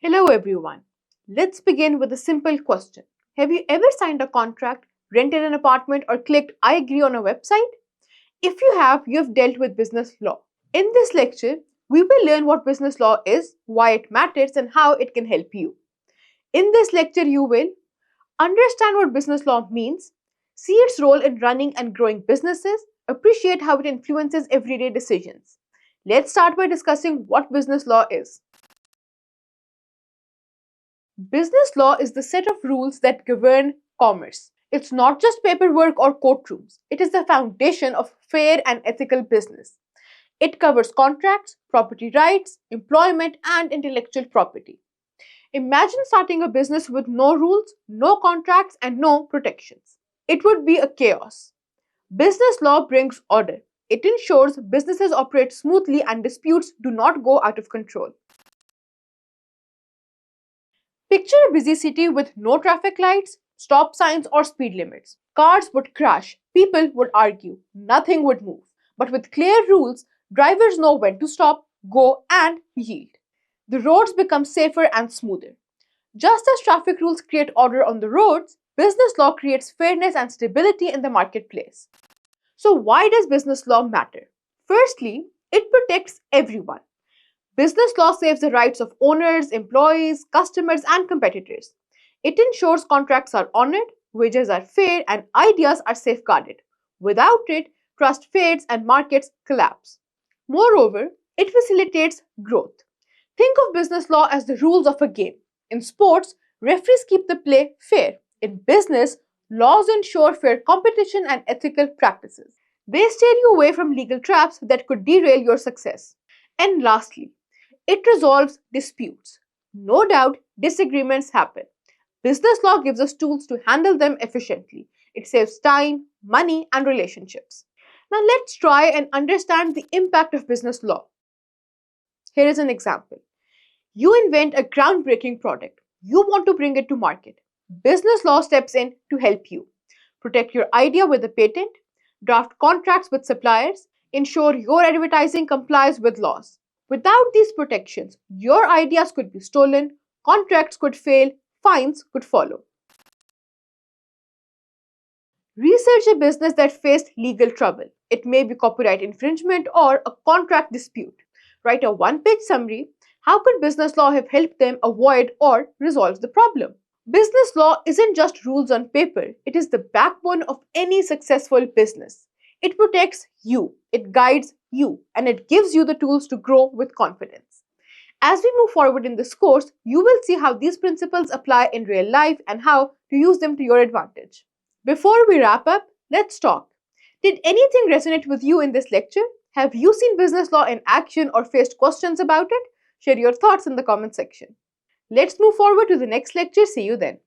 Hello everyone. Let's begin with a simple question. Have you ever signed a contract, rented an apartment, or clicked I agree on a website? If you have, you have dealt with business law. In this lecture, we will learn what business law is, why it matters, and how it can help you. In this lecture, you will understand what business law means, see its role in running and growing businesses, appreciate how it influences everyday decisions. Let's start by discussing what business law is. Business law is the set of rules that govern commerce. It's not just paperwork or courtrooms. It is the foundation of fair and ethical business. It covers contracts, property rights, employment, and intellectual property. Imagine starting a business with no rules, no contracts, and no protections. It would be a chaos. Business law brings order. It ensures businesses operate smoothly and disputes do not go out of control. Picture a busy city with no traffic lights, stop signs, or speed limits. Cars would crash, people would argue, nothing would move. But with clear rules, drivers know when to stop, go, and yield. The roads become safer and smoother. Just as traffic rules create order on the roads, business law creates fairness and stability in the marketplace. So, why does business law matter? Firstly, it protects everyone. Business law saves the rights of owners, employees, customers, and competitors. It ensures contracts are honored, wages are fair, and ideas are safeguarded. Without it, trust fades and markets collapse. Moreover, it facilitates growth. Think of business law as the rules of a game. In sports, referees keep the play fair. In business, laws ensure fair competition and ethical practices. They steer you away from legal traps that could derail your success. And lastly, it resolves disputes. No doubt, disagreements happen. Business law gives us tools to handle them efficiently. It saves time, money, and relationships. Now, let's try and understand the impact of business law. Here is an example. You invent a groundbreaking product. You want to bring it to market. Business law steps in to help you. Protect your idea with a patent, draft contracts with suppliers, ensure your advertising complies with laws. Without these protections, your ideas could be stolen, contracts could fail, fines could follow. Research a business that faced legal trouble. It may be copyright infringement or a contract dispute. Write a one-page summary. How could business law have helped them avoid or resolve the problem? Business law isn't just rules on paper, it is the backbone of any successful business. It protects you, it guides you, and it gives you the tools to grow with confidence. As we move forward in this course, you will see how these principles apply in real life and how to use them to your advantage. Before we wrap up, let's talk. Did anything resonate with you in this lecture? Have you seen business law in action or faced questions about it? Share your thoughts in the comment section. Let's move forward to the next lecture. See you then.